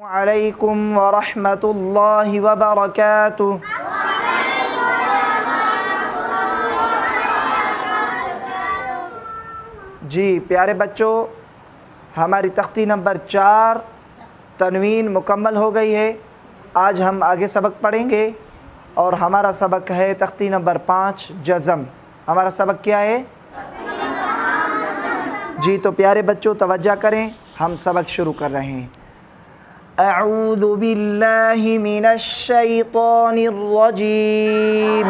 अलैकुम वरहमतुल्लाहि वबरकातुहू। जी प्यारे बच्चों, हमारी तख्ती नंबर 4 तनवीन मुकम्मल हो गई है। आज हम आगे सबक पढ़ेंगे और हमारा सबक है तख्ती नंबर 5 जज़म। हमारा सबक क्या है? जी तो प्यारे बच्चों तवज्जो करें, हम सबक शुरू कर रहे हैं। अऊज़ु बिल्लाहि मिनश शैतानिर रजीम।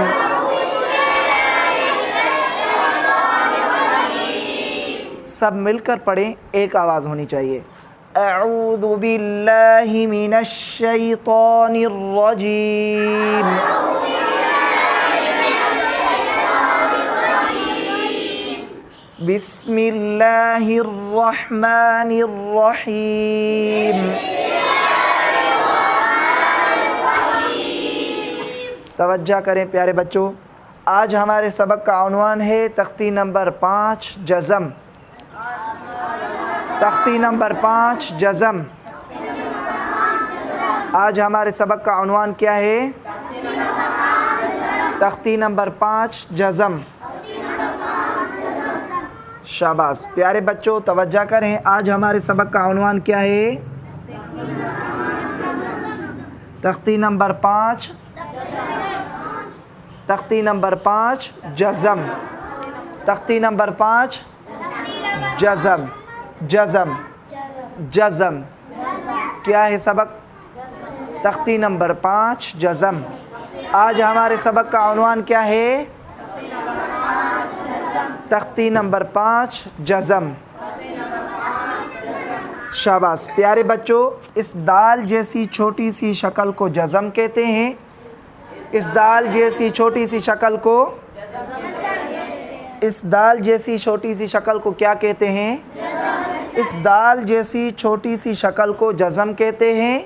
सब मिलकर पढ़ें, एक आवाज़ होनी चाहिए। अऊज़ु बिल्लाहि मिनश शैतानिर रजीम। बिस्मिल्लाहिर रहमानिर रहीम। तवज्जो करें प्यारे बच्चों, आज हमारे सबक का उन्वान है तख्ती नंबर 5 जज़म। तख्ती नंबर 5 जज़म। आज हमारे सबक का उन्वान क्या है? तख्ती नंबर 5 जज़म। शाबाश प्यारे बच्चों तवज्जो करें, आज हमारे सबक का उन्वान क्या है? तख्ती नंबर 5 तख्ती नंबर 5 जज़म। तख्ती नंबर 5 जज़म। जज़म जज़म क्या है सबक? तख्ती नंबर 5 जज़म। आज हमारे सबक का उन्वान क्या है? तख्ती नंबर 5 जज़म। शाबाश प्यारे बच्चों, इस दाल जैसी छोटी सी शक्ल को जज़म कहते हैं। इस दाल जैसी छोटी सी शक्ल को इस दाल जैसी छोटी सी शक्ल को क्या कहते हैं? इस दाल जैसी छोटी सी शक्ल को जज़म कहते हैं।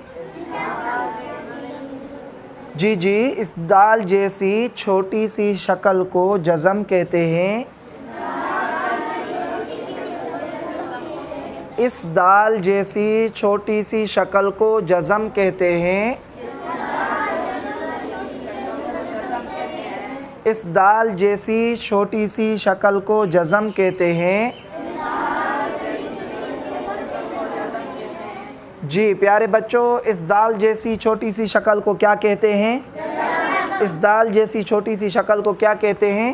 जी जी, इस दाल जैसी छोटी सी शक्ल को जज़म कहते हैं। इस दाल जैसी छोटी सी शक्ल को जज़म कहते हैं। इस दाल जैसी छोटी सी शक्ल को जज़म कहते हैं। जी प्यारे बच्चों, इस दाल जैसी छोटी सी शक्ल को क्या कहते हैं? इस दाल जैसी छोटी सी शक्ल को क्या कहते हैं?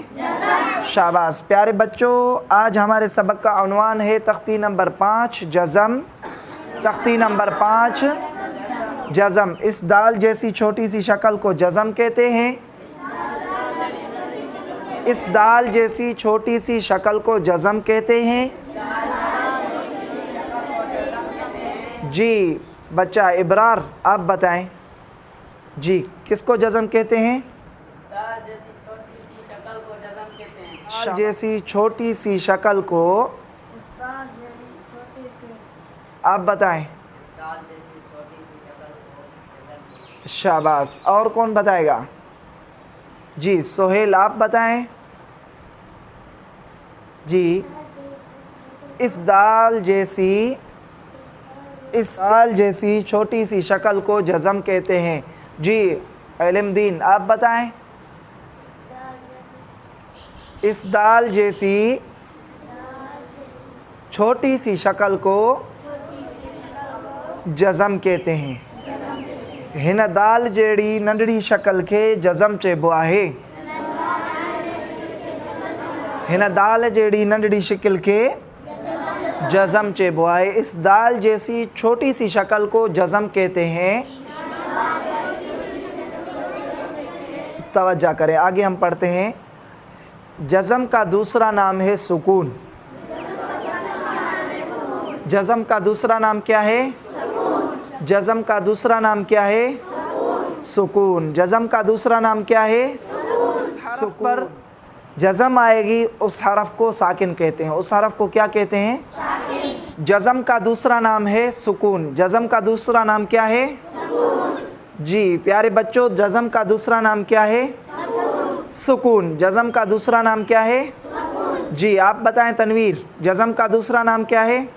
शाबाश प्यारे बच्चों, आज हमारे सबक का उन्वान है तख्ती नंबर 5 जज़म। तख्ती नंबर 5 जज़म। इस दाल जैसी छोटी सी शक्ल को जज़म कहते हैं। इस दाल जैसी छोटी सी शक्ल को जज़म कहते हैं। जी बच्चा इब्रार आप बताएं, जी किसको जज़म कहते हैं? दाल जैसी छोटी सी शक्ल को जज़म कहते हैं। दाल जैसी छोटी सी शक्ल को आप बताएं। दाल जैसी छोटी सी शक्ल को जज़म कहते हैं। शाबाश, और कौन बताएगा? जी सोहेल आप बताएं। जी इस दाल जैसी छोटी सी शक्ल को जज़म कहते हैं। जी इल्मदीन आप बताएं। इस दाल जैसी छोटी सी शक्ल को जज़म कहते हैं। हिन दाल जहिड़ी नंढड़ी शक्ल खे जज़म चइबो आहे। हिन दाल जहिड़ी नंढड़ी शक्ल खे जज़म चइबो आहे। इस दाल जैसी छोटी सी शक्ल को जज़म कहते हैं। तवज्जो करें, आगे हम पढ़ते हैं। जज़म का दूसरा नाम है सुकून। जज़म का दूसरा नाम क्या है? जज़म का दूसरा नाम क्या है? सुकून। जज़म का दूसरा नाम क्या है? हरफ पर जज़म आएगी उस हरफ को साकिन कहते हैं। उस हरफ को क्या कहते हैं? जज़म का दूसरा नाम है सुकून। जज़म का दूसरा नाम क्या है? जी प्यारे बच्चों, जज़म का दूसरा नाम क्या है? सुकून। जज़म का दूसरा नाम क्या है? जी आप बताएं तनवीर, जज़म का दूसरा नाम क्या है?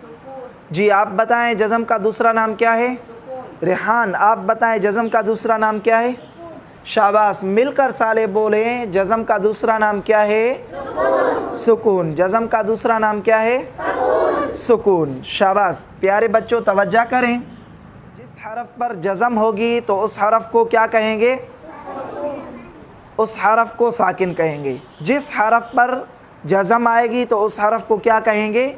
जी आप बताएं, जज़म का दूसरा नाम क्या है? रेहान आप बताएं जज़म का दूसरा नाम क्या है? शाबाश, मिलकर साले बोलें जज़म का दूसरा नाम क्या है? सुकून। जज़म का दूसरा नाम क्या है? सुकून। शाबाश। प्यारे बच्चों तवज्जो करें, जिस हरफ पर जज़म होगी तो उस हरफ को क्या कहेंगे? उस हरफ को साकिन कहेंगे। जिस हरफ पर जज़म आएगी तो उस हरफ को क्या कहेंगे?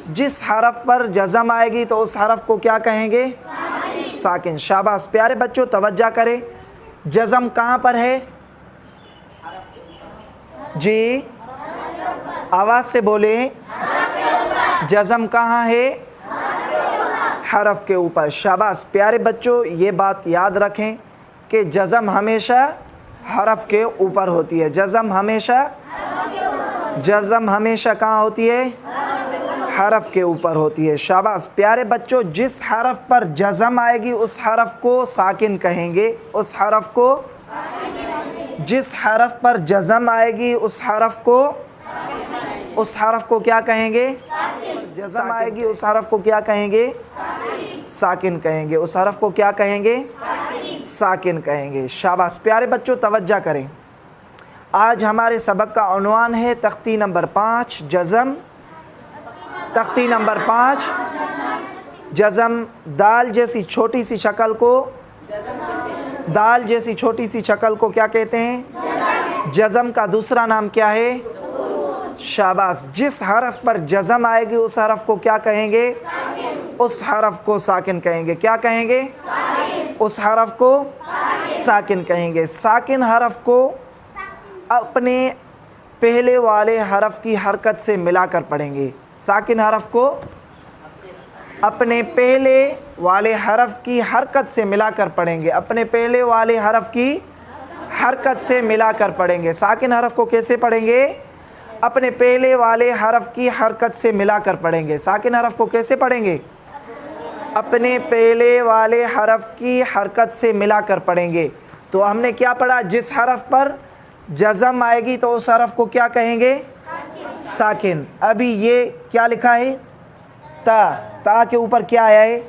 जिस हरफ पर जज़म आएगी तो उस हरफ को क्या कहेंगे? साकिन। शाबाश। प्यारे बच्चों तवज्जो करें, जज़म कहाँ पर है? जी आवाज़ से बोलें, जज़म कहाँ है? हरफ के ऊपर। शाबाश। प्यारे बच्चों ये बात याद रखें कि जज़म हमेशा हरफ के ऊपर होती है। जज़म हमेशा कहाँ होती है? हरफ के ऊपर होती है। शाबाश। प्यारे बच्चों जिस हरफ पर जज़म आएगी उस हरफ को साकिन कहेंगे। उस हरफ को, जिस हरफ पर जज़म आएगी उस हरफ को क्या कहेंगे? जज़म आएगी उस हरफ को क्या कहेंगे? साकिन कहेंगे। उस हरफ को क्या कहेंगे? साकिन कहेंगे। शाबाश। प्यारे बच्चों तवज्जो करें, आज हमारे सबक का उन्वान है तख्ती नंबर 5 जज़म। तख्ती नंबर 5 जज़म। दाल जैसी छोटी सी शक्ल को, दाल जैसी छोटी सी शक्ल को क्या कहते हैं? जज़म का दूसरा नाम क्या है? शाबाश। जिस हरफ पर जज़म आएगी उस हरफ को क्या कहेंगे? उस हरफ को साकिन कहेंगे। क्या कहेंगे? उस हरफ को साकिन कहेंगे। साकिन हरफ को अपने पहले वाले हरफ की हरकत से मिलाकर पढ़ेंगे। साकिन हरफ को अपने पहले वाले हरफ की हरकत से मिलाकर पढ़ेंगे। अपने पहले वाले हरफ की हरकत से मिलाकर पढ़ेंगे। साकिन हरफ को कैसे पढ़ेंगे? अपने पहले वाले हरफ की हरकत से मिलाकर पढ़ेंगे। साकिन हरफ को कैसे पढ़ेंगे? अपने पहले वाले हरफ की हरकत से मिलाकर पढ़ेंगे। तो हमने क्या पढ़ा? जिस हरफ पर जज़म आएगी तो उस हरफ को क्या कहेंगे? साकिन। अभी ये क्या लिखा है? ता। ता के ऊपर क्या आया है?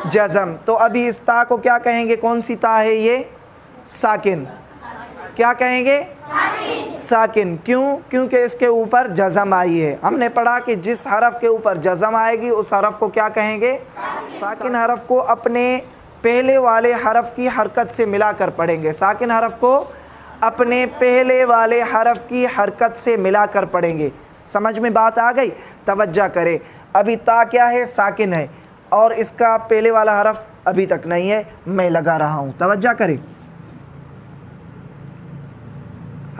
जज़म। तो अभी इस ता को क्या कहेंगे? कौन सी ता है ये? साकिन। क्या कहेंगे? साकिन। क्यों? क्योंकि इसके ऊपर जज़म आई है। हमने पढ़ा कि जिस हरफ के ऊपर जज़म आएगी उस हरफ को क्या कहेंगे? साकिन हरफ को अपने पहले वाले हरफ की हरकत से मिलाकर पढ़ेंगे। साकिन हरफ को अपने पहले वाले हरफ की हरकत से मिलाकर पढ़ेंगे। समझ में बात आ गई? तवज्जो करें, अभी ता क्या है? साकिन है और इसका पहले वाला हरफ अभी तक नहीं है, मैं लगा रहा हूँ। तवज्जो करें,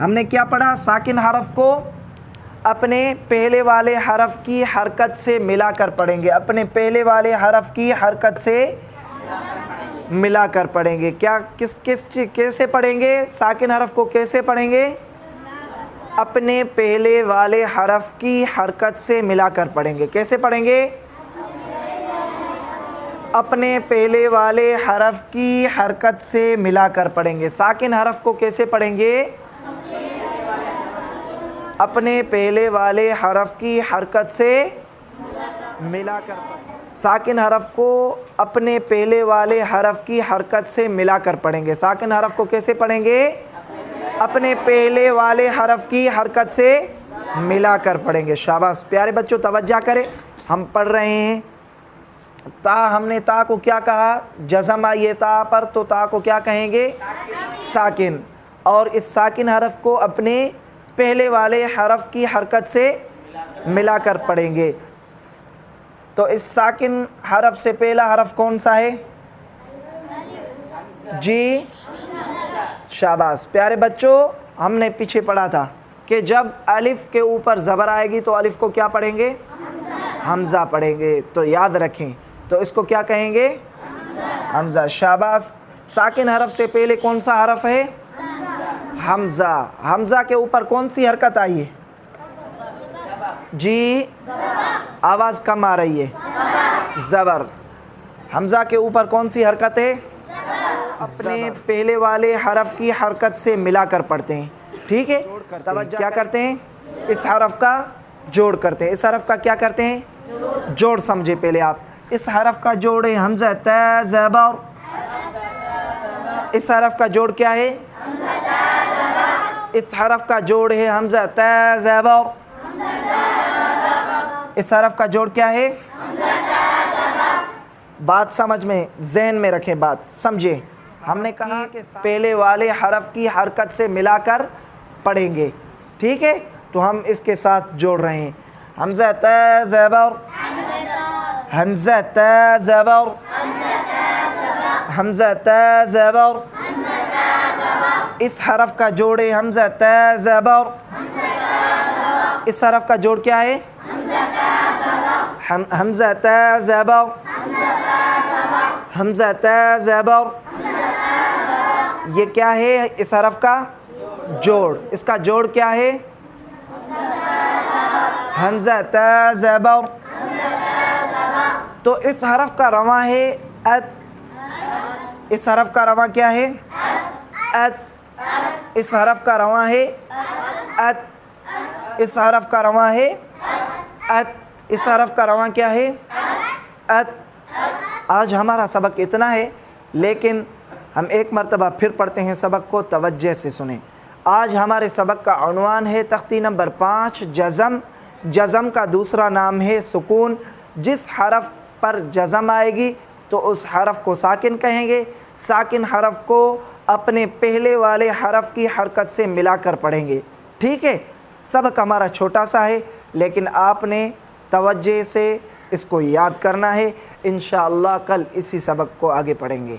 हमने क्या पढ़ा? साकिन हरफ को अपने पहले वाले हरफ की हरकत से मिलाकर पढ़ेंगे। अपने पहले वाले हरफ की हरकत से मिलाकर पढ़ेंगे। क्या कैसे पढ़ेंगे? साकिन हरफ को कैसे पढ़ेंगे? अपने पहले वाले हरफ की हरकत से मिलाकर पढ़ेंगे। कैसे पढ़ेंगे? अपने पहले वाले हरफ की हरकत से मिलाकर पढ़ेंगे। साकिन हरफ को कैसे पढ़ेंगे? अपने पहले वाले हरफ की हरकत से मिलाकर। साकिन हरफ को अपने पहले वाले हरफ की हरकत से मिलाकर पढ़ेंगे। साकिन हरफ को कैसे पढ़ेंगे? अपने पहले वाले हरफ की हरकत से मिलाकर पढ़ेंगे। शाबाश। प्यारे बच्चों तवज्जो करें, हम पढ़ रहे हैं ता। हमने ता को क्या कहा? जज़म आई है ता पर, तो ता को क्या कहेंगे? साकिन। और इस साकिन हरफ को अपने पहले वाले हरफ की हरकत से मिलाकर पढ़ेंगे। तो इस साकिन हरफ से पहला हरफ कौन सा है? जी शाबाश। प्यारे बच्चों हमने पीछे पढ़ा था कि जब अलिफ के ऊपर ज़बर आएगी तो अलिफ को क्या पढ़ेंगे? हमज़ा पढ़ेंगे। तो याद रखें, तो इसको क्या कहेंगे? हमज़ा। शाबाश। साकिन हरफ से पहले कौन सा हरफ है? हमज़ा। हमज़ा के ऊपर कौन सी हरकत आई है? जी आवाज़ कम आ रही है। ज़बर। हमज़ा के ऊपर कौन सी हरकत है? अपने पहले वाले हरफ की हरकत से मिलाकर पढ़ते हैं। ठीक है, क्या करते हैं? इस हरफ का जोड़ करते हैं। इस हरफ का क्या करते हैं? जोड़ समझे पहले आप। इस हरफ का जोड़ है हमजा ता ज़बर। इस हरफ का जोड़ क्या है? इस हरफ का जोड़ है हमजा ता ज़बर। इस हरफ का जोड़ क्या है? बात समझ में, ज़हन में रखें, बात समझे। हमने कहा कि पहले वाले हरफ की हरकत से मिलाकर पढ़ेंगे, ठीक है? तो हम इसके साथ जोड़ रहे हैं हमजा ता ज़बर, हमजा ता ज़बर, हमजा ता ज़बर। इस हरफ का जोड़ है हमजा ता ज़बर। इस हरफ का जोड़ क्या है? हमजा ता ज़बर, हमजा ता ज़बर। ये क्या है? इस हरफ का जोड़। इसका जोड़ क्या है? हमजा ता ज़बर। तो इस हरफ का रवा है अत। इस हरफ का रवा क्या है? अत। इस हरफ का रवा है अत। इस हरफ का रवा है अत। इस हरफ का रवा क्या है? अत। आज हमारा सबक इतना है, लेकिन हम एक मरतबा फिर पढ़ते हैं सबक को, तवज्जो से सुने। आज हमारे सबक का उन्वान है तख्ती नंबर 5 जज़म। जज़म का दूसरा नाम है सुकून। जिस हरफ पर जज़म आएगी तो उस हरफ को साकिन कहेंगे। साकिन हरफ को अपने पहले वाले हरफ की हरकत से मिलाकर पढ़ेंगे, ठीक है? सबक हमारा छोटा सा है, लेकिन आपने तवज्जो से इसको याद करना है। इंशाअल्लाह कल इसी सबक को आगे पढ़ेंगे।